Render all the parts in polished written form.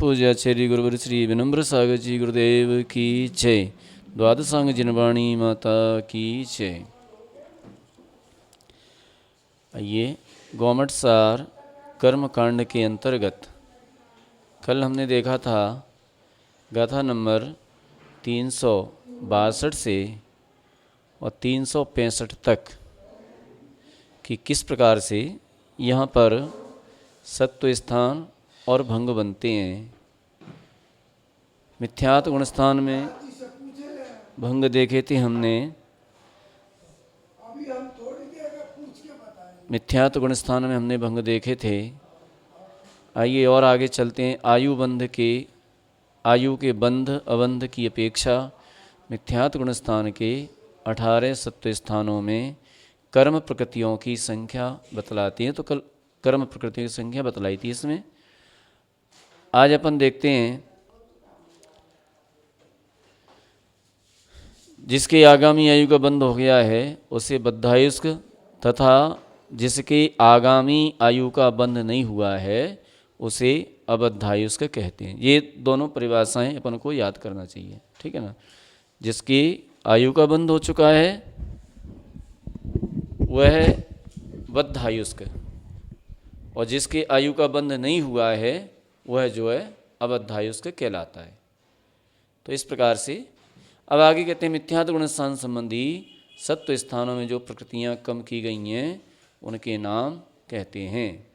पूज्याचार्य गुरुवर श्री विनम्र सागर जी गुरुदेव की जय। द्वादशांग जिनवाणी माता की जय। आइए गौमठ सार कर्मकांड के अंतर्गत कल हमने देखा था गाथा नंबर 362 से और 365 तक कि किस प्रकार से यहाँ पर सत्व स्थान और भंग बनते हैं। मिथ्यात्व गुण स्थान में भंग देखे थे हमने, मिथ्यात्व गुण स्थान में हमने भंग देखे थे। आइए और आगे चलते हैं। आयु के बंध अबंध की अपेक्षा मिथ्यात्व गुण स्थान के 18 सत्व स्थानों में कर्म प्रकृतियों की संख्या बतलाती है। तो कल कर्म प्रकृतियों की संख्या बतलाई थी। इसमें आज अपन देखते हैं जिसके आगामी आयु का बंध हो गया है उसे बद्धायुष्क, तथा जिसके आगामी आयु का बंध नहीं हुआ है उसे अबद्धायुष्क कहते हैं। ये दोनों परिभाषाएं अपन को याद करना चाहिए, ठीक है ना। जिसकी आयु का बंध हो चुका है वह है बद्धायुष्क, और जिसके आयु का बंध नहीं हुआ है वह जो है अबद्धायुष्क कहलाता है। तो इस प्रकार से अब आगे कहते हैं मिथ्यात्व गुण स्थान संबंधी सत्व स्थानों में जो प्रकृतियां कम की गई हैं उनके नाम कहते हैं।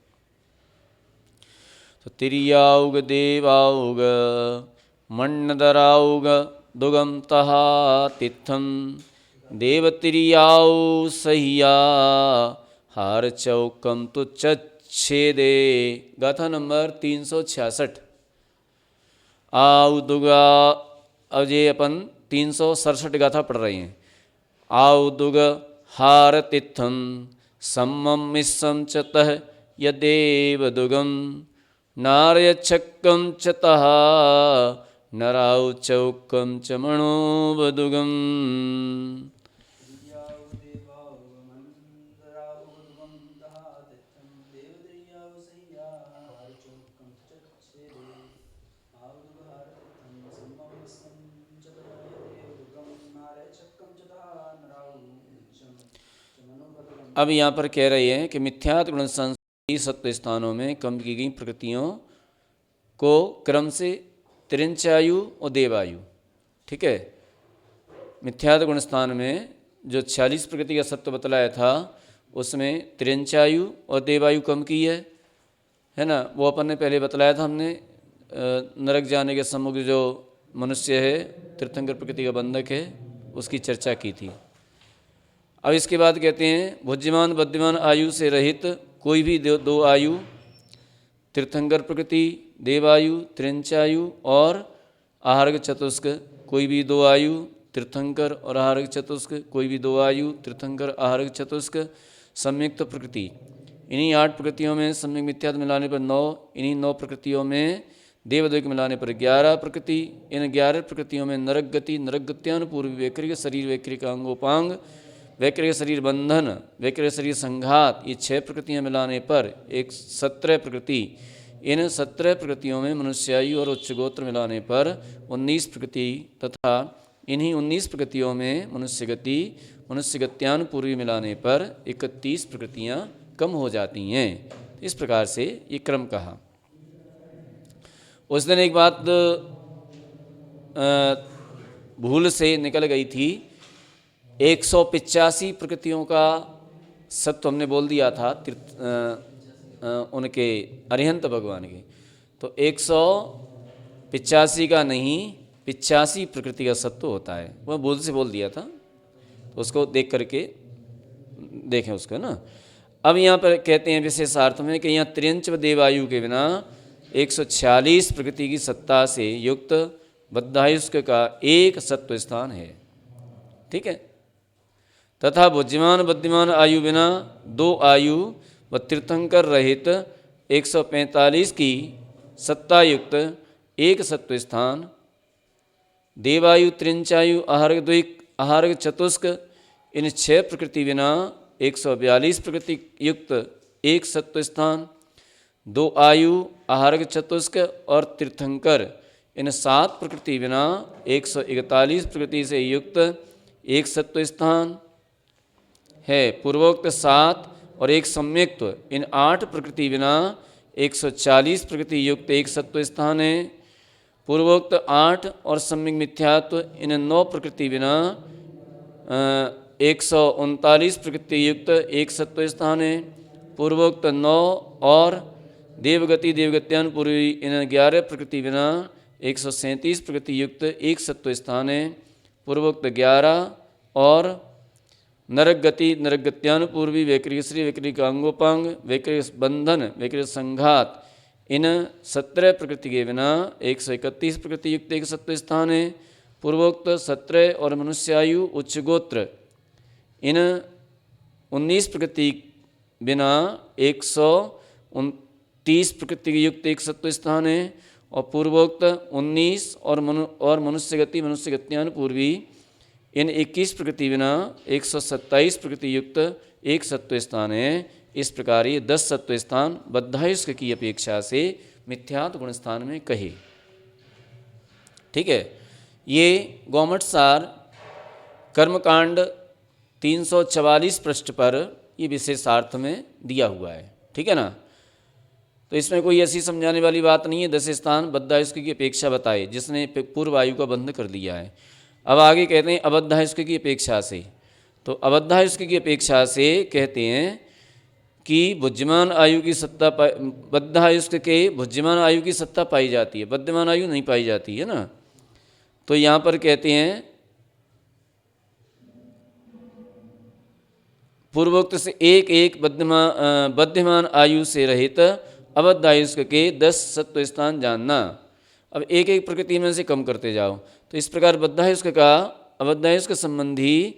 तो तिरियाउग देवाउग मन्नदराउग दुगम तहा तिथम देवतिरियाउ सहिया हार चौकम तो छेदे। गाथा नंबर 366। आउ दुगा, अब ये अपन 367 गाथा पढ़ रहे हैं। आउ दुग हार तिथम सम्मम मिस्सम चतः यदेव दुगम नारय छक्कम चतः नराउ चौकम च मणोबदुगम। अब यहाँ पर कह रहे हैं कि मिथ्यात्व गुण संबंधी सत्व स्थानों में कम की गई प्रकृतियों को क्रम से त्रिंचायु और देवायु, ठीक है। मिथ्यात्व गुण स्थान में जो 46 प्रकृति का सत्व बतलाया था उसमें त्रिंचायु और देवायु कम की है ना। वो अपन ने पहले बतलाया था हमने। नरक जाने के सम्मुख जो मनुष्य है तीर्थंकर प्रकृति का बंधक है उसकी चर्चा की थी। अब इसके बाद कहते हैं भुज्यमान बद्यमान आयु से रहित कोई भी दो आयु, तीर्थंकर प्रकृति देवायु त्रिंचायु और आहारक चतुष्क कोई भी दो आयु, तीर्थंकर और आहारक चतुष्क कोई भी दो आयु, तीर्थंकर आहारक चतुष्क संयुक्त प्रकृति। इन्हीं 8 प्रकृतियों में सम्यक मिथ्यात्व मिलाने पर 9, इन्हीं 9 प्रकृतियों में देवद्वैत मिलाने पर 11 प्रकृति। इन 11 प्रकृतियों में नरक गति, नरक गत्यानुपूर्व वैकृक शरीर, वैकृक अंगोपांग, वैकृक शरीर बंधन, वैकृक शरीर संघात, ये 6 प्रकृतियां मिलाने पर एक 17 प्रकृति। इन 17 प्रकृतियों में मनुष्यायु और उच्चगोत्र मिलाने पर 19 प्रकृति, तथा इन्हीं 19 प्रकृतियों में मनुष्य गति, मनुष्य गत्यानुपूर्वी मिलाने पर 31 प्रकृतियां कम हो जाती हैं। इस प्रकार से ये क्रम कहा। उस दिन एक बात भूल से निकल गई थी। 185 प्रकृतियों का सत्व हमने बोल दिया था उनके अरिहंत भगवान के। तो 185 का नहीं 85 प्रकृति का सत्व होता है, वह भूल से बोल दिया था। तो उसको देख करके देखें उसको ना। अब यहाँ पर कहते हैं विशेषार्थ में कि यहाँ त्रियंच देवायु के बिना 146 प्रकृति की सत्ता से युक्त बद्धायुष्क का एक सत्व स्थान है, ठीक है। तथा बुद्धिमान बद्धिमान आयु बिना 2 आयु व तीर्थंकर रहित 145 की सत्तायुक्त एक सत्व स्थान, देवायु त्रिंचायु आहारक द्विक आहारक चतुष्क इन 6 प्रकृति बिना 142 प्रकृति युक्त एक सत्व स्थान, दो आयु, आहारक चतुष्क और तीर्थंकर, इन 7 प्रकृति बिना 141 प्रकृति से युक्त एक सत्व स्थान है। पूर्वोक्त 7 और एक सम्यक्त्व, इन 8 प्रकृति बिना 140 प्रकृति युक्त एक सत्व स्थान है। पूर्वोक्त 8 और सम्यक मिथ्यात्व, इन 9 प्रकृति बिना 139 प्रकृति युक्त एक सत्व स्थान है। पूर्वोक्त 9 और देवगति देवगत्यान पूर्वी, इन 11 प्रकृति बिना 137 प्रकृति युक्त एक सत्व स्थान है। पूर्वोक्त 11 और नरक गति नरगत्यान पूर्वी, वैकृत श्री, वैकृत अंगोपांग, वैकृत बंधन, वैकृत संघात, इन 17 प्रकृति के बिना 131 प्रकृति युक्त एक सत्व स्थान है। पूर्वोक्त 17 और मनुष्यायु उच्च गोत्र, इन 19 प्रकृति बिना 129 प्रकृति युक्त एक सत्व स्थान है। और पूर्वोक्त 19 और मनुष्य गति मनुष्य गत्यान पूर्वी, इन 21 प्रकृति बिना 127 प्रकृति युक्त एक सत्व स्थान है। इस प्रकार ये 10 सत्व स्थान बद्धायुष्क की अपेक्षा से मिथ्यात्व गुण स्थान में कहे। ठीक है, ये गौमठ सार कर्मकांड 344 पृष्ठ पर ये विशेषार्थ में दिया हुआ है। ठीक है ना, तो इसमें कोई ऐसी समझाने वाली बात नहीं है। 10 स्थान बद्धायुष्क की अपेक्षा बताए जिसने पूर्व आयु का बंध कर दिया है। अब आगे कहते हैं अबद्धायुष्क की अपेक्षा से। तो अबद्धायुष्क की अपेक्षा से कहते हैं कि बुद्धिमान आयु की सत्ता बद्धायुष्क के बुद्धिमान आयु की सत्ता पाई जाती है, बद्धिमान आयु नहीं पाई जाती है ना। तो यहाँ पर कहते हैं पूर्वोक्त से एक एक बद्धिमान आयु से रहित अबद्धायुष्क के 10 सत्व स्थान जानना। अब एक एक प्रकृति में से कम करते जाओ। तो इस प्रकार बद्धायुष्क का अबद्धायुष्क संबंधी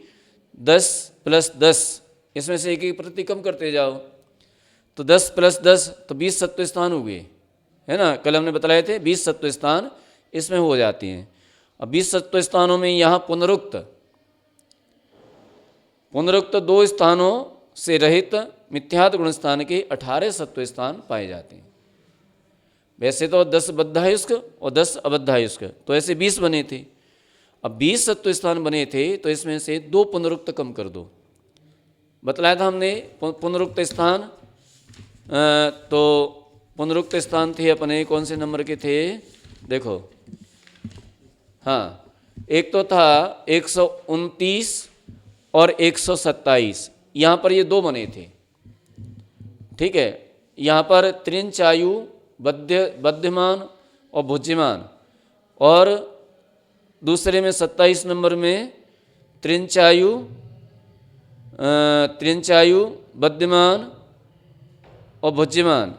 10 + 10, इसमें से एक एक प्रकृति कम करते जाओ। तो 10 + 10 तो 20 सत्व स्थान हो गए, है ना। कल हमने बतलाए थे 20 सत्व स्थान इसमें हो जाते हैं। अब 20 सत्व स्थानों में यहाँ पुनरुक्त 2 स्थानों से रहित मिथ्यात्व गुण स्थान के 18 सत्व स्थान पाए जाते हैं। वैसे तो 10 बद्धायुष्क और 10 अबद्धायुष्क, तो ऐसे 20 बने थे। अब 20 सत्व स्थान बने थे तो इसमें से 2 पुनरुक्त कम कर दो। बतलाया था हमने पुनरुक्त स्थान। तो पुनरुक्त स्थान थे अपने कौन से नंबर के थे, देखो। हाँ, एक तो था 129 और 127, यहाँ पर ये 2 बने थे। ठीक है, यहाँ पर त्रिंचायु बद्धिमान और भुज्यमान, और दूसरे में 27 नंबर में त्रिंचायु बद्धिमान और भुज्यमान।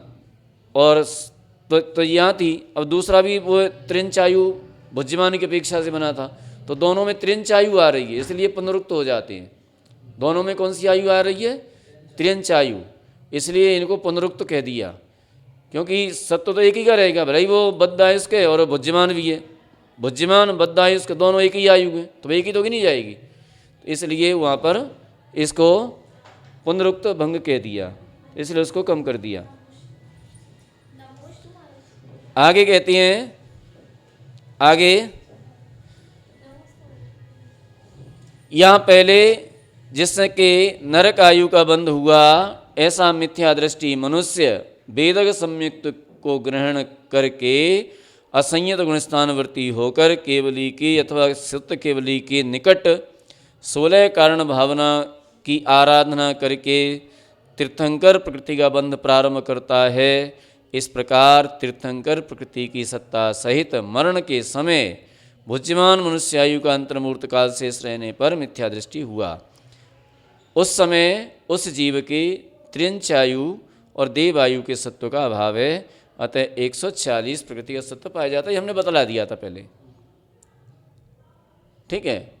और तो यहाँ थी। अब दूसरा भी वो त्रिंचायु भुज्यमान की अपेक्षा से बना था, तो दोनों में त्रिंचायु आ रही है, इसलिए पुनरुक्त हो जाते हैं। दोनों में कौन सी आयु आ रही है, त्रिंचायु, इसलिए इनको पुनरुक्त कह दिया। क्योंकि सत्व तो एक ही का रहेगा, भले ही वो बद्धायुष्क है और बुद्धिमान भी है। बुद्धिमान बद्धायुष्क दोनों एक ही आयु है, तो एक ही तो नहीं जाएगी, इसलिए वहाँ पर इसको पुनरुक्त भंग कह दिया, इसलिए उसको कम कर दिया। आगे कहती हैं, आगे यहाँ पहले जिसके नरक आयु का बंध हुआ, ऐसा मिथ्या दृष्टि मनुष्य वेदक संयुक्त को ग्रहण करके असंयत गुणस्थानवर्ती होकर केवली के अथवा सत्य केवली के निकट 16 कारण भावना की आराधना करके तीर्थंकर प्रकृति का बंध प्रारंभ करता है। इस प्रकार तीर्थंकर प्रकृति की सत्ता सहित मरण के समय भुज्यमान मनुष्यायु का अंतर्मूर्त काल शेष रहने पर मिथ्या दृष्टि हुआ। उस समय उस जीव के त्रिंचायु और देवायु के सत्व का अभाव है, अतः 140 प्रकृति का सत्व पाया जाता है। हमने बतला दिया था पहले। ठीक है,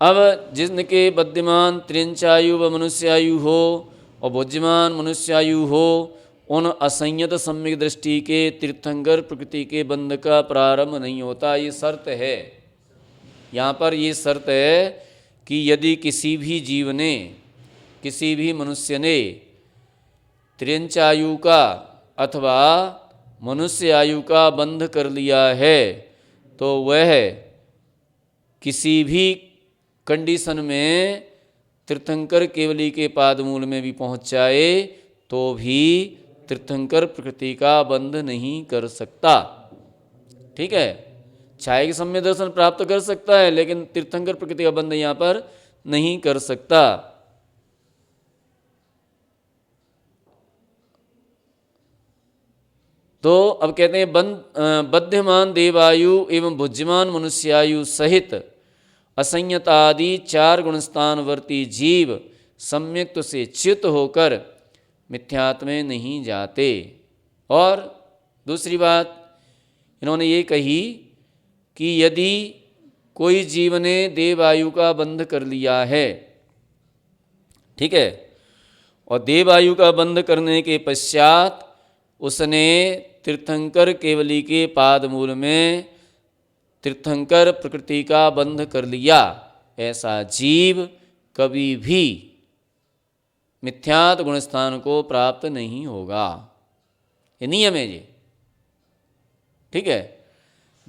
अब जिनके बद्धिमान त्रिंचायु व मनुष्यायु हो और बुद्धिमान मनुष्यायु हो, उन असंयत सम्यक दृष्टि के तीर्थंकर प्रकृति के बंध का प्रारंभ नहीं होता। ये शर्त है, यहाँ पर ये शर्त है कि यदि किसी भी जीव ने, किसी भी मनुष्य ने त्रिंचायु का अथवा मनुष्य आयु का बंध कर लिया है तो वह किसी भी कंडीशन में तीर्थंकर केवली के पादमूल में भी पहुंच जाए तो भी तीर्थंकर प्रकृति का बंध नहीं कर सकता। ठीक है, छाया के सम्य दर्शन प्राप्त कर सकता है लेकिन तीर्थंकर प्रकृति का बंध यहाँ पर नहीं कर सकता। तो अब कहते हैं बध्यमान देवायु एवं भुज्यमान मनुष्यायु सहित असंयतादि 4 गुणस्थानवर्ती जीव सम्यक्त से च्युत होकर मिथ्यात्व में नहीं जाते। और दूसरी बात इन्होंने ये कही कि यदि कोई जीव ने देवायु का बंध कर लिया है, ठीक है, और देवायु का बंध करने के पश्चात उसने तीर्थंकर केवली के पादमूल में तीर्थंकर प्रकृति का बंध कर लिया, ऐसा जीव कभी भी मिथ्यात्व गुणस्थान को प्राप्त नहीं होगा। ये नियम है ये। ठीक है,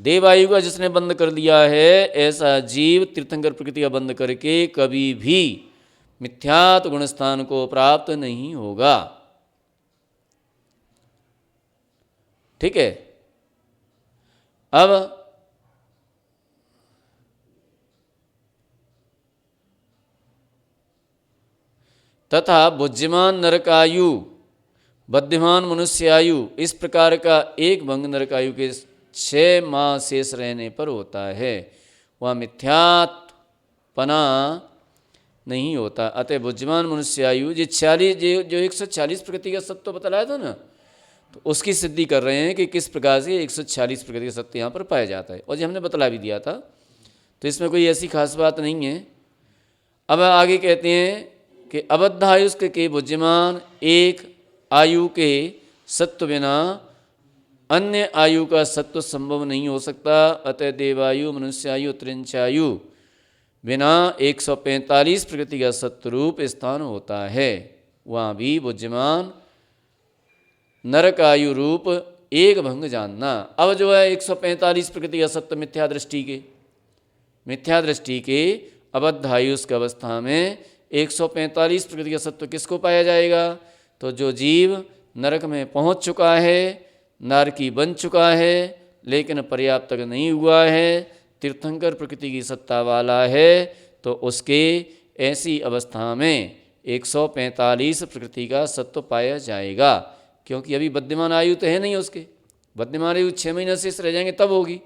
देवायु का जिसने बंध कर लिया है ऐसा जीव तीर्थंकर प्रकृति का बंध करके कभी भी मिथ्यात्व गुणस्थान को प्राप्त नहीं होगा। ठीक है, अब तथा बुद्धिमान नरकायु बद्धमान मनुष्यायु इस प्रकार का एक भंग नरकायु के 6 माह शेष रहने पर होता है, वह मिथ्यात्पना नहीं होता। अतः बुद्धिमान मनुष्यायु जो 140 प्रकृति का सत्व बतलाया था ना, तो उसकी सिद्धि कर रहे हैं कि किस प्रकार से 140 प्रकृति का सत्य यहाँ पर पाया जाता है, और जो हमने बतला भी दिया था, तो इसमें कोई ऐसी खास बात नहीं है। अब आगे कहते हैं कि अबद्धायुष्क के बुद्धिमान एक आयु के सत्व बिना अन्य आयु का सत्व संभव नहीं हो सकता। अतः देवायु मनुष्यायु त्रिंचायु बिना 145 प्रकृति का सत्वरूप स्थान होता है, वहाँ भी बुद्धिमान नरकायु रूप एक भंग जानना। अब जो है 145 प्रकृति का सत्व मिथ्या दृष्टि के अबद्धायुष्क अवस्था में 145 प्रकृति का सत्व किसको पाया जाएगा? तो जो जीव नरक में पहुंच चुका है, नारकी बन चुका है, लेकिन पर्याप्त तक नहीं हुआ है, तीर्थंकर प्रकृति की सत्ता वाला है, तो उसके ऐसी अवस्था में 145 प्रकृति का सत्व पाया जाएगा। क्योंकि अभी बद्धमान आयु तो है नहीं उसके, बद्धमान आयु 6 महीने शेष रह जाएंगे तब होगी,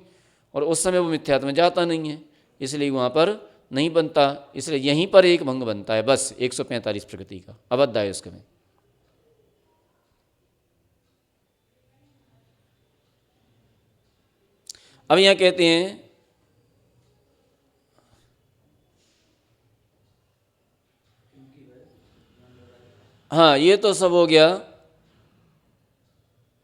और उस समय वो मिथ्यात्व में जाता नहीं है, इसलिए वहाँ पर नहीं बनता। इसलिए यहीं पर एक भंग बनता है बस 145 प्रकृति का अबद्धायुष्क में। अब यहाँ कहते हैं हाँ, ये तो सब हो गया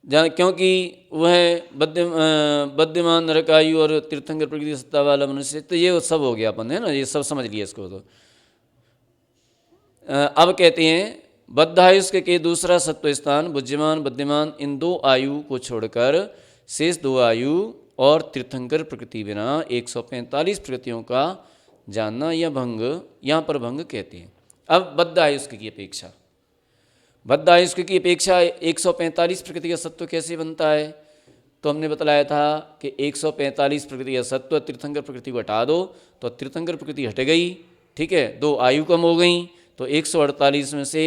क्योंकि वह बद्धमान नरकायु और तीर्थंकर प्रकृति सत्ता वाला मनुष्य, तो ये सब हो गया अपन, है ना, ये सब समझ लिया इसको। तो अब कहते हैं बद्धायुष्क के दूसरा सत्व स्थान बुद्धिमान बद्धमान इन 2 आयु को छोड़कर शेष 2 आयु और तीर्थंकर प्रकृति बिना 145 प्रकृतियों का जानना, यह भंग, यहाँ पर भंग कहते हैं। अब बद्धायुष्क की अपेक्षा 145 प्रकृति का सत्व कैसे बनता है? तो हमने बतलाया था कि 145 प्रकृति का सत्व तीर्थंकर प्रकृति को हटा दो तो तीर्थंकर प्रकृति हट गई, ठीक है, 2 आयु कम हो गई, तो 148 में से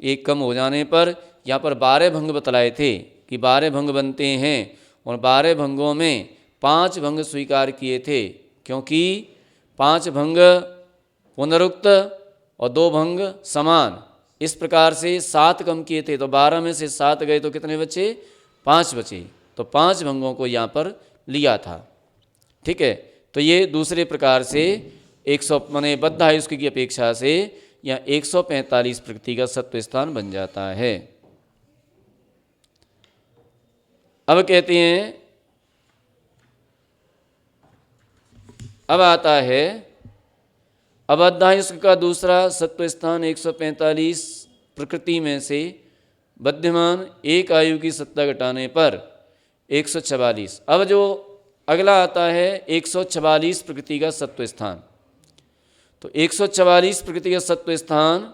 1 कम हो जाने पर यहाँ पर 12 भंग बतलाए थे कि 12 भंग बनते हैं, और 12 भंगों में 5 भंग स्वीकार किए थे, क्योंकि 5 भंग पुनरुक्त और 2 भंग समान, इस प्रकार से 7 कम किए थे, तो 12 में से 7 गए तो कितने बचे? 5 बचे, तो 5 भंगों को यहाँ पर लिया था। ठीक है, तो ये दूसरे प्रकार से 100 माने बद्धायुष्क की अपेक्षा से यहाँ 145 प्रकृति का सत्व स्थान बन जाता है। अब कहते हैं, अब आता है अबद्धायुष्क का दूसरा सत्व स्थान 145 प्रकृति में से बद्धमान एक आयु की सत्ता घटाने पर 144। अब जो अगला आता है 144 प्रकृति का सत्व स्थान। तो 144 प्रकृति का सत्व स्थान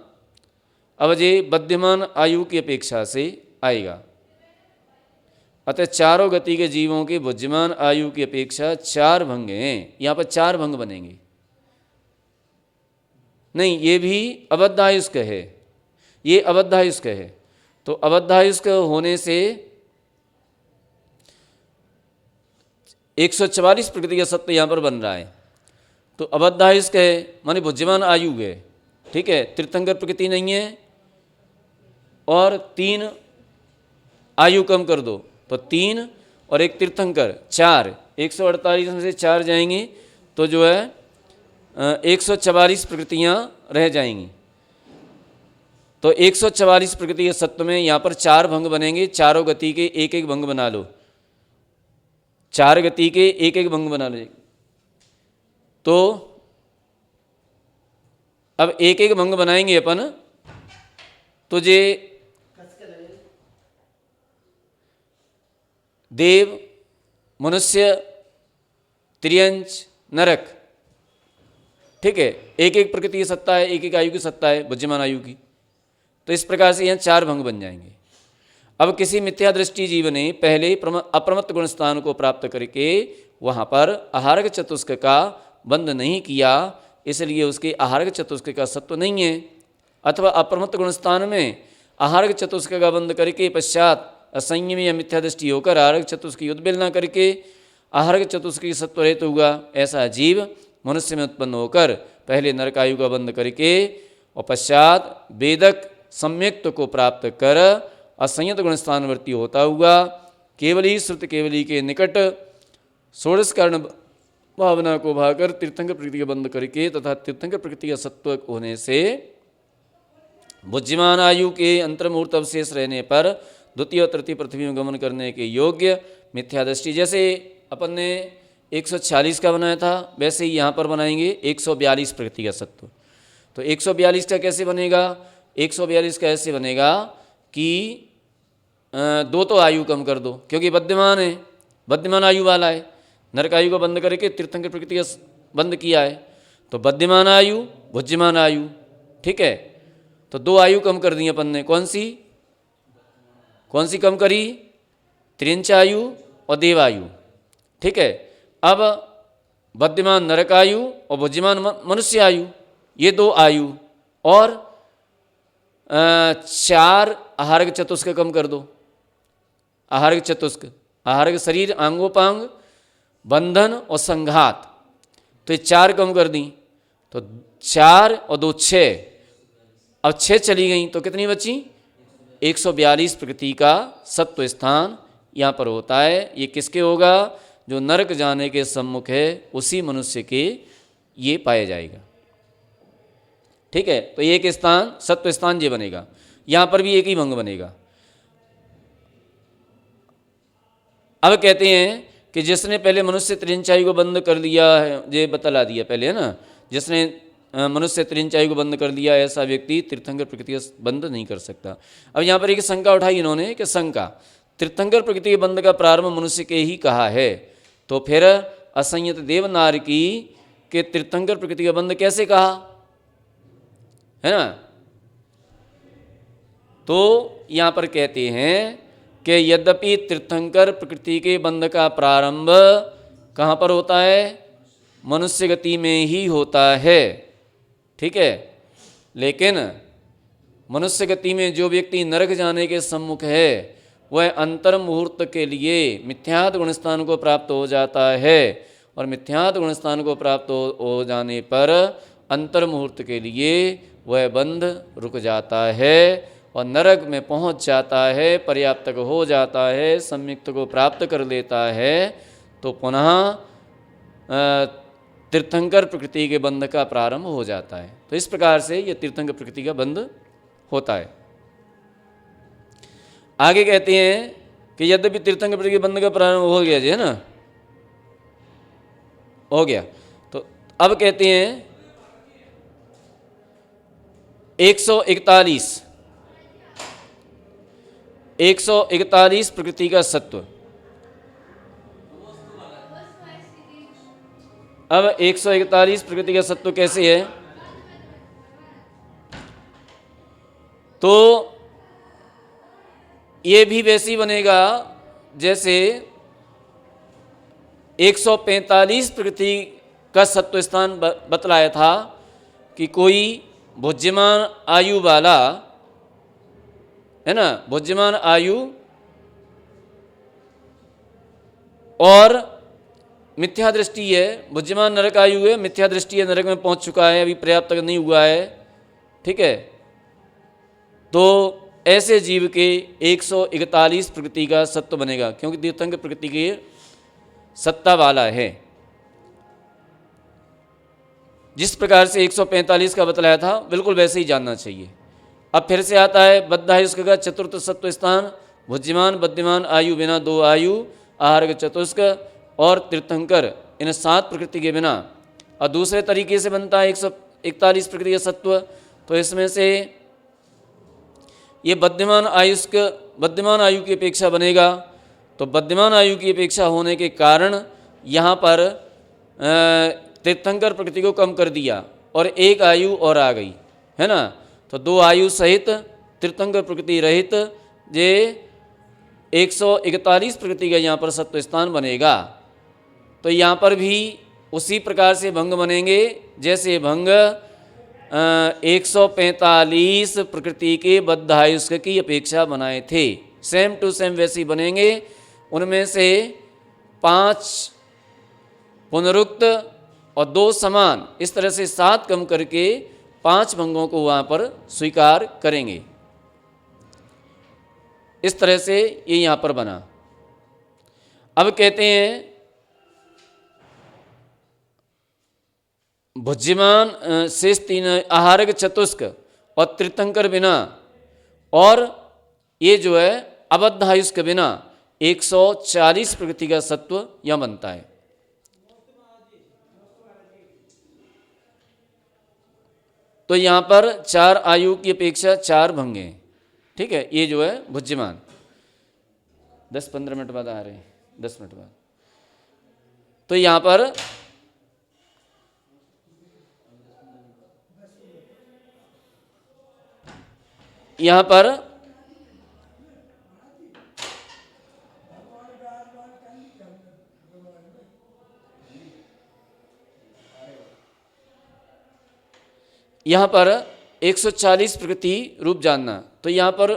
अब ये बद्धमान आयु की अपेक्षा से आएगा। अतः चारों गति के जीवों के बुद्धिमान आयु की अपेक्षा 4 भंग हैं। यहाँ पर 4 भंग बनेंगे। नहीं, ये भी अबद्धायुष्क है, ये अबद्धायुष्क है। तो अबद्धायुष्क होने से 144 प्रकृति का सत्व यहाँ पर बन रहा है। तो अबद्धायुष्क है माने बुद्धिमान आयु है, ठीक है। तीर्थंकर प्रकृति नहीं है और 3 आयु कम कर दो तो 3 और 1 तीर्थंकर 4, 148 में से 4 जाएंगे तो जो है 144 प्रकृतियाँ रह जाएंगी। तो 144 प्रकृति के सत्व में यहाँ पर 4 भंग बनेंगे। चारों गति के एक एक भंग बना लो, 4 गति के एक एक भंग बना लो। तो अब एक एक भंग बनाएंगे अपन, तो जे देव, मनुष्य, त्रियंच, नरक, ठीक है। एक एक प्रकृति की सत्ता है, एक एक आयु की सत्ता है, बुद्धिमान आयु की। तो इस प्रकार से यहाँ 4 भंग बन जाएंगे। अब किसी मिथ्या दृष्टि जीव ने पहले अप्रमत्त गुण स्थान को प्राप्त करके वहाँ पर आहारक चतुष्क का बंध नहीं किया, इसलिए उसके आहारक चतुष्क का सत्व नहीं है। अथवा अप्रमत्त गुण स्थान में आहारक चतुष्क का बंध करके पश्चात असंयम या मिथ्या दृष्टि होकर आहारक चतुष्क की उद्बेल न करके आहारक चतुष्क की सत्व रहित हुआ, ऐसा जीव मनुष्य में उत्पन्न होकर पहले नरकायु का बंध करके और पश्चात वेदक सम्यक्त को प्राप्त कर असंयत गुण स्थानवर्ती होता हुआ केवली श्रुत केवली के निकट षोडश कारण भावना को भाकर तीर्थंकर प्रकृति का बंध करके तथा तीर्थंकर प्रकृति का सत्व होने से बुद्धिमान आयु के अंतर्मुहूर्त अवशेष रहने पर द्वितीय और तृतीय पृथ्वी में गमन करने के योग्य मिथ्या दृष्टि, जैसे अपन ने 146 का बनाया था वैसे ही यहाँ पर बनाएंगे 142 प्रकृति का सत्व। तो 142 का कैसे बनेगा? 142 का ऐसे बनेगा कि 2 तो आयु कम कर दो, क्योंकि बद्धमान है, बद्धमान आयु वाला है। नरक आयु को बंद करके तीर्थंकर प्रकृति का बंद किया है, तो बद्धमान आयु, भुज्यमान आयु, ठीक है। तो 2 आयु कम कर दी अपन ने। कौन सी कम करी? त्रिंच आयु और देवायु, ठीक है। अब बद्धमान नरक आयु और भुज्यमान मनुष्य आयु, ये 2 आयु और 4 आहारक चतुष्क कम कर दो। आहारक चतुष्क, आहारक शरीर, आंगोपांग, बंधन और संघात, तो ये 4 कम कर दी। तो 4 और 2 6, अब 6 चली गई तो कितनी बची? 142 प्रकृति का सत्व स्थान यहाँ पर होता है। ये किसके होगा? जो नरक जाने के सम्मुख है उसी मनुष्य के ये पाया जाएगा, ठीक है। तो एक स्थान सत्व स्थान ये बनेगा। यहाँ पर भी एक ही भंग बनेगा। अब कहते हैं कि जिसने पहले मनुष्य त्रिंचायु को बंद कर दिया है, ये बतला दिया पहले, है ना। जिसने मनुष्य त्रिंचायु को बंद कर दिया ऐसा व्यक्ति तीर्थंकर प्रकृति का बंद नहीं कर सकता। अब यहाँ पर एक शंका उठाई इन्होंने कि शंका तीर्थंकर प्रकृति के बंद का प्रारंभ मनुष्य के ही कहा है, तो फिर असंयत देवनार की के तीर्थंकर प्रकृति का बंद कैसे कहा, है ना। तो यहाँ पर कहते हैं कि यद्यपि तीर्थंकर प्रकृति के बंध का प्रारंभ कहाँ पर होता है? मनुष्य गति में ही होता है, ठीक है। लेकिन मनुष्य गति में जो व्यक्ति नरक जाने के सम्मुख है वह अंतर मुहूर्त के लिए मिथ्यात् गुणस्थान को प्राप्त हो जाता है, और मिथ्यात् गुणस्थान को प्राप्त हो जाने पर अंतर मुहूर्त के लिए वह बंध रुक जाता है और नरक में पहुंच जाता है, पर्याप्तक हो जाता है, सम्यक्त को प्राप्त कर लेता है। तो पुनः तीर्थंकर प्रकृति के बंध का प्रारंभ हो जाता है। तो इस प्रकार से यह तीर्थंकर प्रकृति का बंध होता है। आगे कहते हैं कि यद्यपि तीर्थंकर प्रकृति के बंध का प्रारंभ हो गया जी, है ना, हो गया। तो अब कहते हैं 141 141 प्रकृति का सत्व। अब 141 प्रकृति का सत्व कैसे है? तो ये भी वैसे ही बनेगा जैसे 145 प्रकृति का सत्व स्थान बतलाया था कि कोई भोज्यमान आयु वाला है ना, भोज्यमान आयु और मिथ्या दृष्टि है, भोज्यमान नरक आयु है, मिथ्या दृष्टि है, नरक में पहुंच चुका है, अभी पर्याप्त तक नहीं हुआ है, ठीक है। तो ऐसे जीव के 141 प्रकृति का सत्व बनेगा, क्योंकि तीर्थंकर प्रकृति की सत्ता वाला है। जिस प्रकार से 145 का बतलाया था बिल्कुल वैसे ही जानना चाहिए। अब फिर से आता है बद्धायुष्क का चतुर्थ सत्व स्थान, भुज्यमान बद्यमान आयु बिना 2 आयु, आहार का चतुष्क और तीर्थंकर, इन 7 प्रकृति के बिना। और दूसरे तरीके से बनता है 141 प्रकृति का सत्व। तो इसमें से ये बद्यमान आयु की अपेक्षा बनेगा। तो बद्यमान आयु की अपेक्षा होने के कारण यहाँ पर तीर्थंकर प्रकृति को कम कर दिया और 1 आयु और आ गई, है ना। तो 2 आयु सहित तीर्थंकर प्रकृति रहित जे 141 प्रकृति का यहाँ पर सत्व स्थान बनेगा। तो यहाँ पर भी उसी प्रकार से भंग बनेंगे जैसे भंग 145 प्रकृति के बद्धायुष्क की अपेक्षा बनाए थे, सेम टू सेम वैसे ही बनेंगे। उनमें से 5 पुनरुक्त और 2 समान, इस तरह से 7 कम करके 5 भंगों को वहाँ पर स्वीकार करेंगे। इस तरह से ये यहाँ पर बना। अब कहते हैं भुज्यमान शेष 3 आहारक चतुष्क और तीर्थंकर बिना, और ये जो है अबद्धायुष के बिना 140 प्रकृति का सत्व यह बनता है। तो यहाँ पर 4 आयु की अपेक्षा 4 भंगे हैं, ठीक है। ये जो है भुज्यमान 10-15 मिनट बाद आ रहे हैं, 10 मिनट बाद। तो यहाँ पर यहाँ पर यहाँ पर 140 प्रकृति रूप जानना। तो यहाँ पर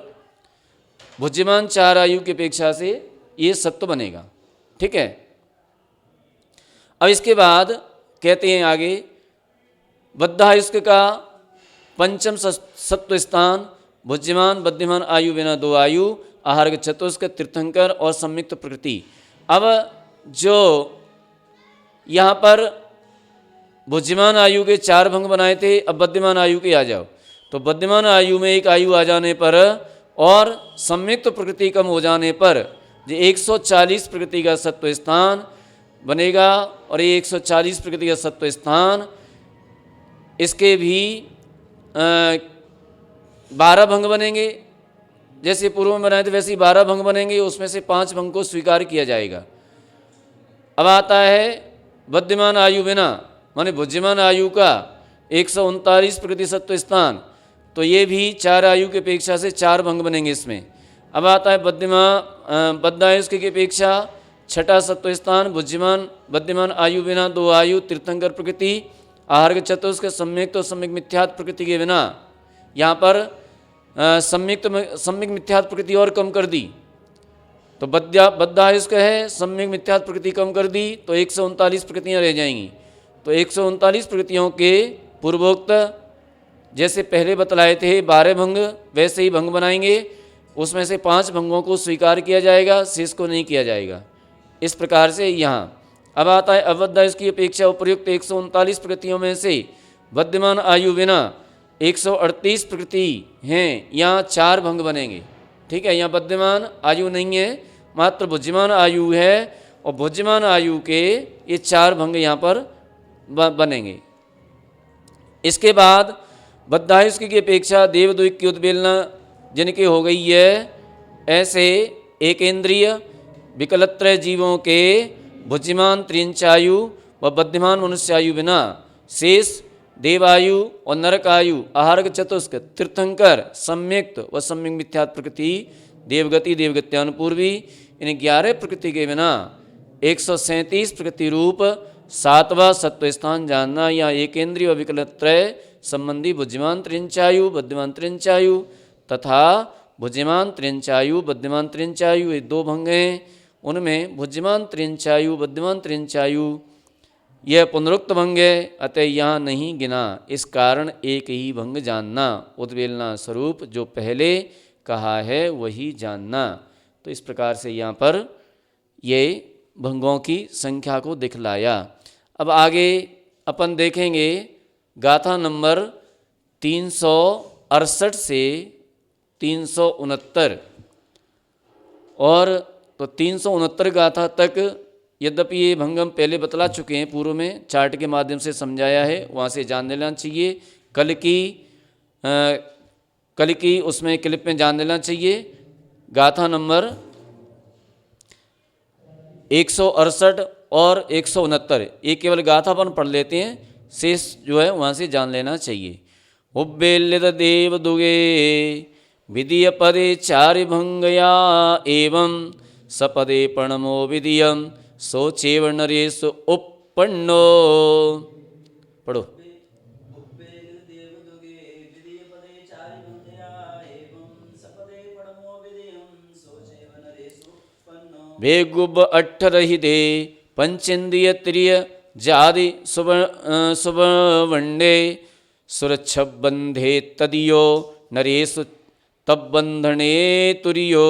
भुज्यमान 4 आयु की अपेक्षा से ये सत्व बनेगा, ठीक है। अब इसके बाद कहते हैं आगे बद्धायुष्क का पंचम सत्व स्थान, भुज्यमान बद्यमान आयु बिना 2 आयु, आहार के चतुष्क, तीर्थंकर और संयुक्त प्रकृति। अब जो यहाँ पर भुज्यमान आयु के 4 भंग बनाए थे, अब बद्यमान आयु के आ जाओ। तो बद्यमान आयु में 1 आयु आ जाने पर और संयुक्त प्रकृति कम हो जाने पर जो 140 प्रकृति का सत्व स्थान बनेगा। और ये 140 प्रकृति का सत्व स्थान, इसके भी 12 भंग बनेंगे। जैसे पूर्व में बनाए थे वैसे ही 12 भंग बनेंगे, उसमें से 5 भंग को स्वीकार किया जाएगा। अब आता है बद्यमान आयु बिना, माने भुज्यमान आयु का 139 प्रकृति सत्व स्थान। तो ये भी 4 आयु की अपेक्षा से 4 भंग बनेंगे इसमें। अब आता है बद्धायुष्क की अपेक्षा 6ठा सत्व स्थान, भुज्यमान बद्यमान आयु बिना 2 आयु, तीर्थंकर प्रकृति, आहार के चतुष्क, सम्यक्त और सम्यक मिथ्यात्व प्रकृति के बिना। यहाँ पर सम्यक मिथ्यात्व प्रकृति और कम कर दी। तो बद्धायुष्क है, सम्यक मिथ्यात्व प्रकृति कम कर दी, तो 139 प्रकृतियाँ रह जाएंगी। तो 139 प्रकृतियों के पूर्वोक्त जैसे पहले बतलाए थे 12 भंग, वैसे ही भंग बनाएंगे। उसमें से 5 भंगों को स्वीकार किया जाएगा, शेष को नहीं किया जाएगा। इस प्रकार से यहाँ अब आता है अबद्धायुष की अपेक्षा उपर्युक्त 139 प्रकृतियों में से बद्यमान आयु बिना 138 प्रकृति हैं, यहाँ 4 भंग बनेंगे, ठीक है। यहाँ बद्यमान आयु नहीं है, मात्र भुज्यमान आयु है, और भुज्यमान आयु के ये 4 भंग यहाँ पर बनेंगे। इसके बाद बद्धायुष्क की अपेक्षा देवद्विक की उद्वेलना जिनके हो गई है ऐसे एकेंद्रिय विकलत्रय जीवों के भुज्यमान त्रिंचायु व बद्धमान मनुष्यायु बिना शेष देवायु और नरकायु आहारक चतुष्क तीर्थंकर सम्यक्त व सम्यक मिथ्यात् प्रकृति देवगति देवगत्यानुपूर्वी इन 11 प्रकृति के बिना 137 प्रकृति रूप 7वां सत्व स्थान जानना या एकेंद्रीय व विकलत्रय संबंधी बुद्धिमान त्रिंचायु बद्धिमान त्रिंचायु तथा बुद्धिमान त्रिंचायु बद्धिमान त्रिंचायु ये 2 भंग हैं। उनमें बुद्धिमान त्रिंचायु बद्धिमान त्रिंचायु यह पुनरुक्त भंग है, अतः यहाँ नहीं गिना। इस कारण एक ही भंग जानना, उद्वेलना स्वरूप जो पहले कहा है वही जानना। तो इस प्रकार से यहाँ पर ये भंगों की संख्या को दिखलाया। अब आगे अपन देखेंगे गाथा नंबर 368 से 369 और तो 369 गाथा तक यद्यपि ये भंग हम पहले बतला चुके हैं, पूर्व में चार्ट के माध्यम से समझाया है, वहाँ से जान लेना चाहिए। कल की उसमें क्लिप में जान लेना चाहिए। गाथा नंबर 168 और 169 ये केवल गाथापन पढ़ लेते हैं, शेष जो है वहाँ से जान लेना चाहिए। उब्बेल्यत देव दुगे विधीय पदे चारि भंगया एवं सपदे प्रणमो विधियम सोचेव नरेश उपन्नो। पढ़ो। वेगुब अट्ठरहि दे पंचेन्द्रिय त्रिय जादि सुबवंडे सुरक्षबंधे तदियो नरेश तब बंधने तुरियो।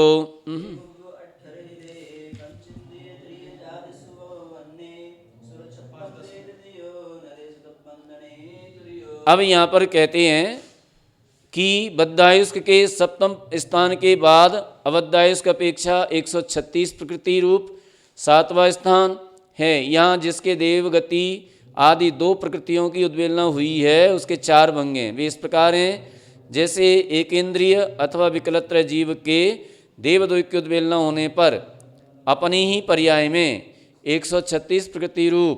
अब यहाँ पर कहते हैं कि बद्धायुष्क के सप्तम स्थान के बाद अबद्धायुष्क अपेक्षा 136 प्रकृति रूप 7वां स्थान है। यहाँ जिसके देवगति आदि 2 प्रकृतियों की उद्वेलना हुई है उसके 4 भंग हैं। वे इस प्रकार हैं, जैसे एकेंद्रिय अथवा विकलत्र जीव के देवद्वैत की उद्वेलना होने पर अपनी ही पर्याय में 136 प्रकृति रूप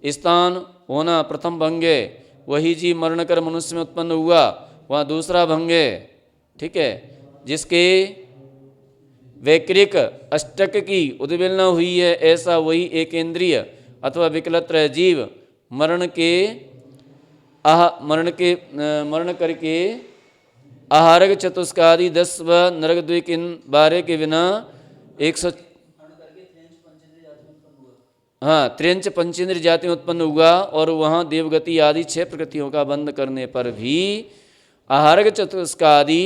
स्थान होना प्रथम भंग है। वही जीव मरण कर मनुष्य में उत्पन्न हुआ, वहाँ दूसरा भंग है। ठीक है, जिसके वैक्रिक अष्टक की उद्वेलना हुई है ऐसा वही एकेंद्रिय अथवा विकलत्र जीव मरण करके आहारक चतुष्क आदि 10 व नरक द्विक इन 12 के बिना 100 त्रियंच पंचेंद्र जाति में उत्पन्न हुआ और वहाँ देवगति आदि 6 प्रकृतियों का बंध करने पर भी आहारक चतुष्क आदि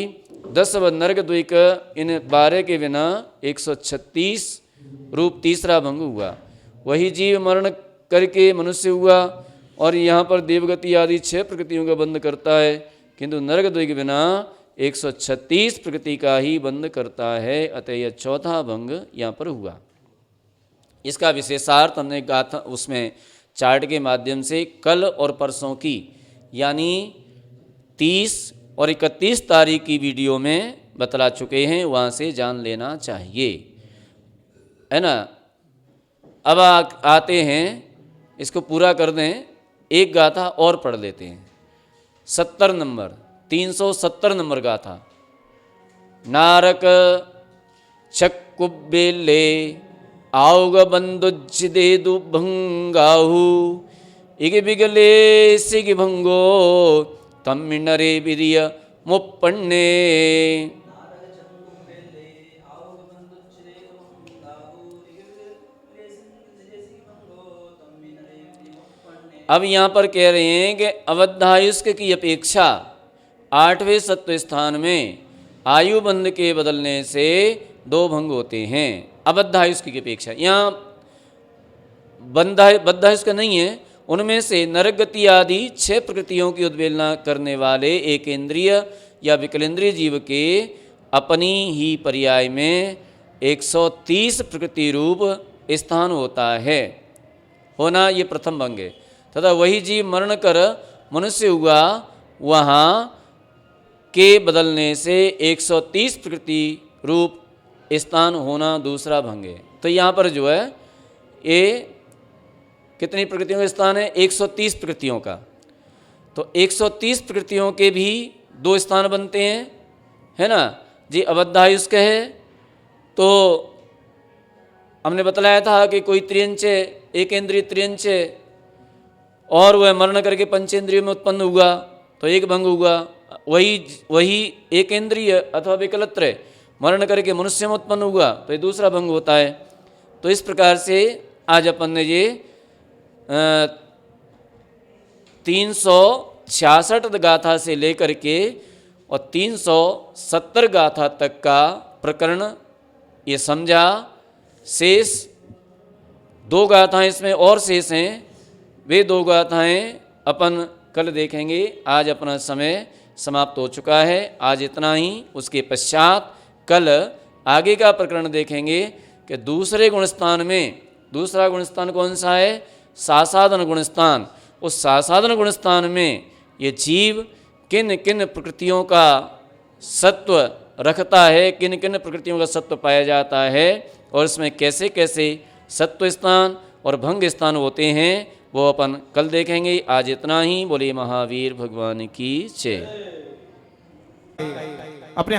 10 व नरक द्विक इन 12 के बिना 136 रूप तीसरा भंग हुआ। वही जीव मरण करके मनुष्य हुआ और यहाँ पर देवगति आदि 6 प्रकृतियों का बंध करता है, किंतु नरक द्विक बिना 136 प्रकृति का ही बंध करता है। अतः यह चौथा भंग यहाँ पर हुआ। इसका विशेषार्थ हमने गाथा उसमें चार्ट के माध्यम से कल और परसों की यानी 30 और 31 तारीख की वीडियो में बतला चुके हैं, वहाँ से जान लेना चाहिए, है ना। अब आते हैं, इसको पूरा कर दें, एक गाथा और पढ़ लेते हैं। 70 नंबर 370 नंबर गाथा। नारक चक्कुबेले आउग बंदुज्जिदे दुभंगाहु इग बिगले सिग भंगो तमिनरे विरिय मुप्पन्ने। अब यहाँ पर कह रहे हैं कि अबद्धायुष्क की अपेक्षा 8वें सत्व स्थान में आयु बंध के बदलने से 2 भंग होते हैं। अबद्धायुष्क की अपेक्षा यहाँ बद्धायुष्क नहीं है, उनमें से नरक गति आदि 6 प्रकृतियों की उद्वेलना करने वाले एकेंद्रिय या विकलेंद्रिय जीव के अपनी ही पर्याय में 130 प्रकृति रूप स्थान होता है, होना ये प्रथम भंग है। तथा वही जीव मरण कर मनुष्य हुआ, वहाँ के बदलने से 130 प्रकृति रूप स्थान होना दूसरा भंग है। तो यहाँ पर जो है ये कितनी प्रकृतियों का स्थान है? 130 प्रकृतियों का। तो 130 प्रकृतियों के भी 2 स्थान बनते हैं, है ना जी। अबद्धायुष्क है तो हमने बतलाया था कि कोई त्रियंच एक इंद्रिय त्रियंच और वह मरण करके पंचेंद्रियों में उत्पन्न हुआ तो एक भंग हुआ। वही एक इंद्रिय अथवा विकलत्र मरण करके मनुष्य में उत्पन्न हुआ तो ये दूसरा भंग होता है। तो इस प्रकार से आज अपन ने ये 366 गाथा से लेकर के और 370 गाथा तक का प्रकरण ये समझा। शेष 2 गाथाएं इसमें और शेष हैं, वे 2 गाथाएं अपन कल देखेंगे। आज अपना समय समाप्त हो चुका है। आज इतना ही। उसके पश्चात कल आगे का प्रकरण देखेंगे कि दूसरे गुणस्थान में, दूसरा गुणस्थान कौन सा है? सासाधन गुणस्थान। उस सासाधन गुणस्थान में ये जीव किन किन प्रकृतियों का सत्व रखता है, किन किन प्रकृतियों का सत्व पाया जाता है और इसमें कैसे कैसे सत्व स्थान और भंग स्थान होते हैं, वो अपन कल देखेंगे। आज इतना ही। बोलिए महावीर भगवान की जय। अपने